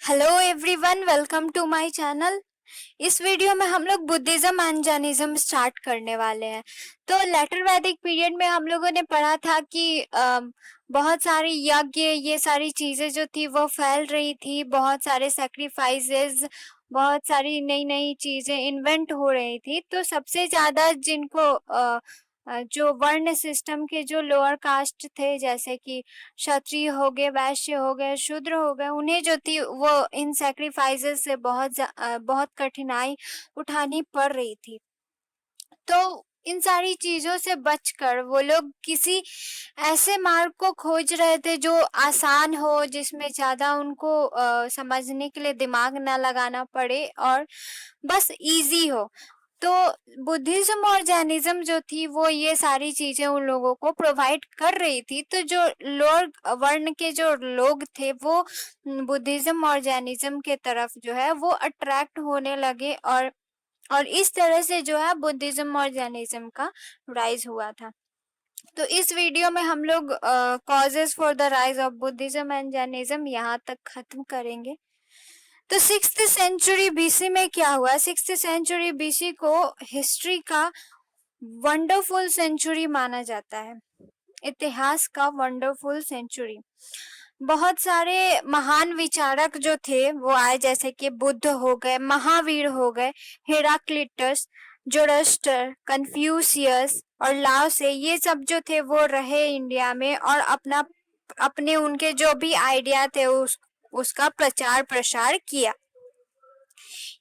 Hello everyone, welcome to my channel. इस video में हम लोग बुद्धिज्म एंड जैनिज्म स्टार्ट करने वाले हैं। तो लेटर वैदिक पीरियड में हम लोगों ने पढ़ा था कि बहुत सारी यज्ञ, ये सारी चीजें जो थी वो फैल रही थी, बहुत सारे सैक्रिफाइसेस, बहुत सारी नई नई चीजें इन्वेंट हो रही थी। तो सबसे ज्यादा जिनको जो वर्ण सिस्टम के जो लोअर कास्ट थे, जैसे कि क्षत्रिय हो गए, वैश्य हो गए, शूद्र हो गए, उन्हें जो थी वो इन सैक्रिफाइसेस से बहुत कठिनाई उठानी पड़ रही थी। तो इन सारी चीजों से बचकर वो लोग किसी ऐसे मार्ग को खोज रहे थे जो आसान हो, जिसमें ज्यादा उनको समझने के लिए दिमाग ना लगाना पड़े और बस इजी हो। तो बुद्धिज्म और जैनिज्म जो थी वो ये सारी चीजें उन लोगों को प्रोवाइड कर रही थी। तो जो लोअर वर्ण के जो लोग थे वो बुद्धिज्म और जैनिज्म के तरफ जो है वो अट्रैक्ट होने लगे, और इस तरह से जो है बुद्धिज्म और जैनिज्म का राइज हुआ था। तो इस वीडियो में हम लोग causes for the rise of Buddhism and Jainism यहाँ तक खत्म करेंगे। तो 6th सेंचुरी बीसी में क्या हुआ? 6th सेंचुरी बीसी को हिस्ट्री का वंडरफुल सेंचुरी माना जाता है, इतिहास का वंडरफुल सेंचुरी। बहुत सारे महान विचारक जो थे वो आए, जैसे कि बुद्ध हो गए, महावीर हो गए, हेराक्लिटस, जोरस्टर, कन्फ्यूशियस और लाओ से, ये सब जो थे वो रहे इंडिया में और अपने उनके जो भी आइडिया थे उसका प्रचार प्रसार किया।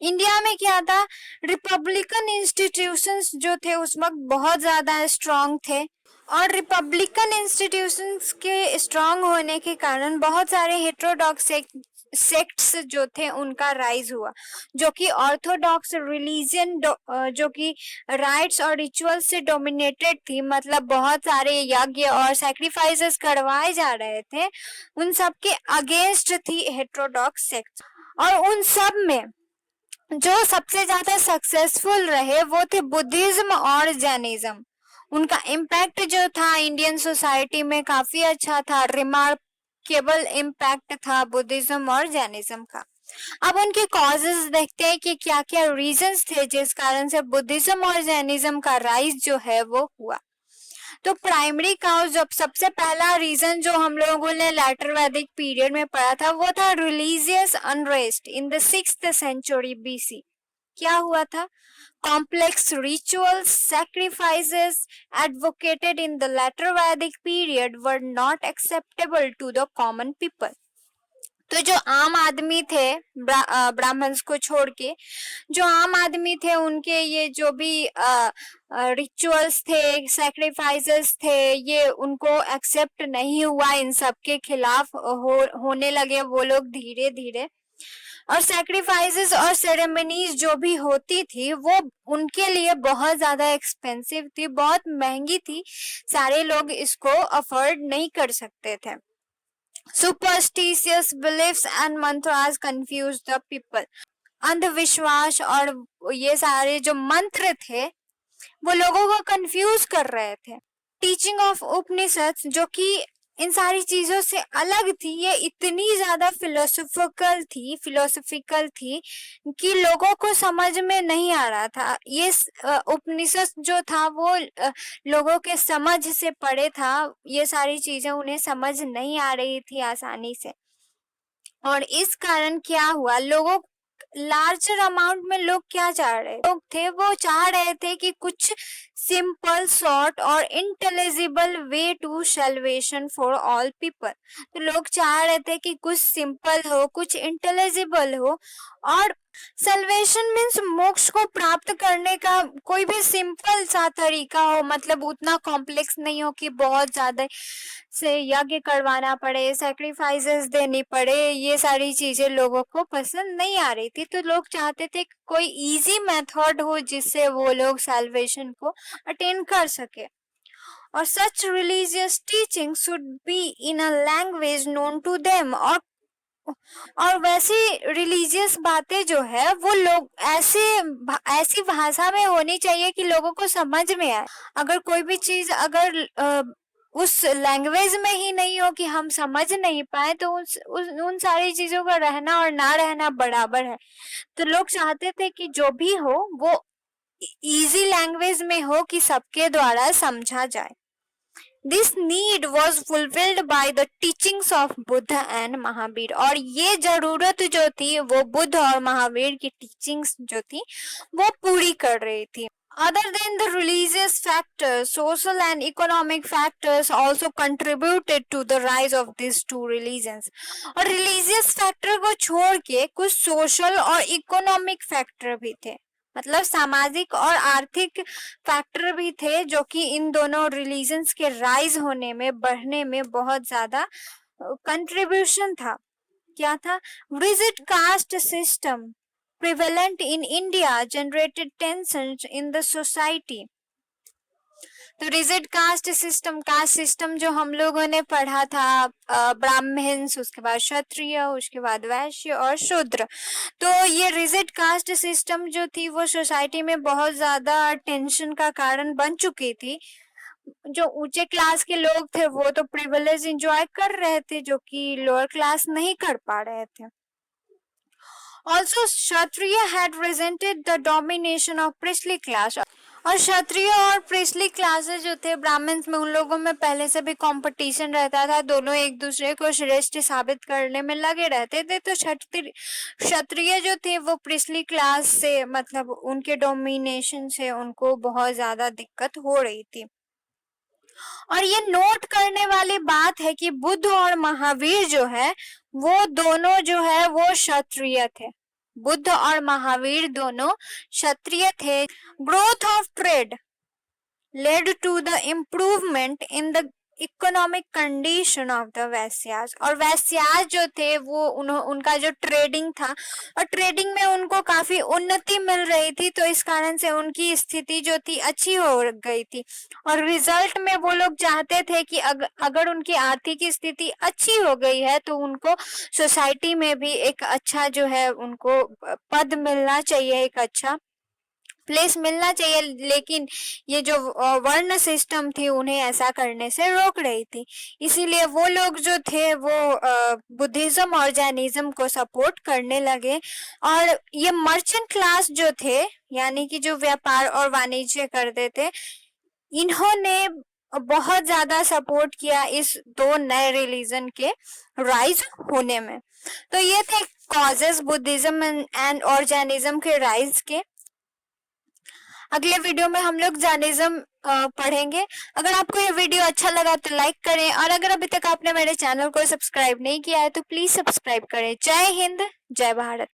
इंडिया में क्या था, रिपब्लिकन इंस्टीट्यूशंस जो थे उस वक्त बहुत ज्यादा स्ट्रांग थे, और रिपब्लिकन इंस्टीट्यूशंस के स्ट्रांग होने के कारण बहुत सारे हेटेरोडॉक्स सेक्ट्स जो थे उनका राइज हुआ, जो कि ऑर्थोडॉक्स रिलीजन जो कि राइट्स और रिचुअल्स से डोमिनेटेड थी, मतलब बहुत सारे यज्ञ और सैक्रिफाइसेस करवाए जा रहे थे, उन सब के अगेंस्ट थी हेटेरोडॉक्स सेक्ट। और उन सब में जो सबसे ज्यादा सक्सेसफुल रहे वो थे बुद्धिज्म और जैनिज्म। उनका इम्पैक्ट जो था इंडियन सोसाइटी में काफी अच्छा था, रिमार्केबल इम्पैक्ट था बुद्धिज्म और जैनिज्म का। अब उनके कॉजेस देखते हैं कि क्या क्या रीजंस थे जिस कारण से बुद्धिज्म और जैनिज्म का राइज जो है वो हुआ। तो प्राइमरी काउज, जब सबसे पहला रीजन जो हम लोगों ने लेटर वैदिक पीरियड में पढ़ा था वो था religious unrest in the 6th century BC. क्या हुआ था? Complex rituals, sacrifices advocated in the later Vedic period were not acceptable to the common people। तो जो आम आदमी थे, ब्राह्मण्स को छोड़ के जो आम आदमी थे, उनके ये जो भी रिचुअल्स थे, सैक्रिफाइसेस थे, ये उनको एक्सेप्ट नहीं हुआ, इन सब के खिलाफ होने लगे वो लोग धीरे धीरे। और सैक्रिफाइसेस और सेरेमनीज जो भी होती थी वो उनके लिए बहुत ज्यादा एक्सपेंसिव थी, बहुत महंगी थी, सारे लोग इसको अफोर्ड नहीं कर सकते थे। Superstitious beliefs and mantras confuse the people. अंधविश्वास और ये सारे जो मंत्र थे वो लोगों को कंफ्यूज कर रहे थे। टीचिंग ऑफ उपनिषद जो कि इन सारी चीजों से अलग थी, ये इतनी ज्यादा फिलोसफिकल थी कि लोगों को समझ में नहीं आ रहा था। ये उपनिषद जो था वो लोगों के समझ से परे था, ये सारी चीजें उन्हें समझ नहीं आ रही थी आसानी से। और इस कारण क्या हुआ, लोगों लार्जर अमाउंट में लोग क्या चाह रहे लोग थे, वो चाह रहे थे कि कुछ सिंपल, शॉर्ट और intelligible way to salvation for all people. तो लोग चाह रहे थे कि कुछ सिंपल हो, कुछ इंटेलिजिबल हो, और सल्वेशन मीन्स मोक्ष को प्राप्त करने का कोई भी सिंपल सा तरीका हो, मतलब उतना कॉम्प्लेक्स नहीं हो कि बहुत ज्यादा से यज्ञ करवाना पड़े, सैक्रिफाइसेस देनी पड़े, ये सारी चीजें लोगों को पसंद नहीं आ रही थी। तो लोग चाहते थे कोई इजी मेथड हो जिससे वो लोग सैल्वेशन को अटेन कर सके। और such religious teaching should be in a language known to them. और वैसी रिलीजियस बातें जो है वो लोग ऐसी भाषा में होनी चाहिए कि लोगों को समझ में आए। अगर कोई भी चीज अगर उस लैंग्वेज में ही नहीं हो कि हम समझ नहीं पाए, तो उन सारी चीजों का रहना और ना रहना बराबर है। तो लोग चाहते थे कि जो भी हो वो इजी लैंग्वेज में हो कि सबके द्वारा समझा जाए। This need was fulfilled by the teachings of Buddha and Mahavir. और ये जरूरत जो थी वो बुद्ध और महावीर की टीचिंग्स जो थी वो पूरी कर रही थी। Other than the religious factors, social and economic factors also contributed to the rise of these two religions. और religious factor को छोड़ के कुछ social और economic factor भी थे, मतलब सामाजिक और आर्थिक फैक्टर भी थे जो कि इन दोनों रिलीजन्स के राइज होने में, बढ़ने में बहुत ज्यादा कंट्रीब्यूशन था। क्या था? Rigid caste system prevalent in India generated tensions in the society. तो रिजिड कास्ट सिस्टम जो हम लोगों ने पढ़ा था, ब्राह्मण्स, उसके बाद क्षत्रिय, उसके बाद वैश्य और शूद्र। तो ये रिजिड कास्ट सिस्टम जो थी वो सोसाइटी में बहुत ज्यादा टेंशन का कारण बन चुकी थी। जो ऊंचे क्लास के लोग थे वो तो प्रिविलेज एंजॉय कर रहे थे, जो कि लोअर क्लास नहीं कर पा रहे थे। Also, Kshatriya had resented the domination of priestly class. और क्षत्रिय और प्रिस्ली क्लासेस जो थे ब्राह्मण्स में, उन लोगों में पहले से भी कंपटीशन रहता था, दोनों एक दूसरे को श्रेष्ठ साबित करने में लगे रहते थे। तो क्षत्रिय जो थे वो प्रिस्ली क्लास से, मतलब उनके डोमिनेशन से उनको बहुत ज्यादा दिक्कत हो रही थी। और ये नोट करने वाली बात है कि बुद्ध और महावीर जो है वो दोनों जो है वो क्षत्रिय थे। बुद्ध और महावीर दोनों क्षत्रिय थे। Growth of trade led to the improvement in the economic condition of the Vaishyas. और वैश्यास जो थे वो उनका जो ट्रेडिंग था, और ट्रेडिंग में उनको काफी उन्नति मिल रही थी, तो इस कारण से उनकी स्थिति जो थी अच्छी हो गई थी। और रिजल्ट में वो लोग चाहते थे कि अगर उनकी आर्थिक स्थिति अच्छी हो गई है तो उनको सोसाइटी में भी एक अच्छा जो है उनको पद मिलना चाहिए, एक अच्छा प्लेस मिलना चाहिए। लेकिन ये जो वर्ण सिस्टम थी उन्हें ऐसा करने से रोक रही थी। इसीलिए वो लोग जो थे वो बुद्धिज्म और जैनिज्म को सपोर्ट करने लगे। और ये मर्चेंट क्लास जो थे, यानी कि जो व्यापार और वाणिज्य करते थे, इन्होंने बहुत ज्यादा सपोर्ट किया इस दो नए रिलीजन के राइज होने में। तो ये थे कॉजेस बुद्धिज्म एंड और जैनिज्म के राइज के। अगले वीडियो में हम लोग जैनिज्म पढ़ेंगे। अगर आपको ये वीडियो अच्छा लगा तो लाइक करें, और अगर अभी तक आपने मेरे चैनल को सब्सक्राइब नहीं किया है तो प्लीज सब्सक्राइब करें। जय हिंद, जय भारत।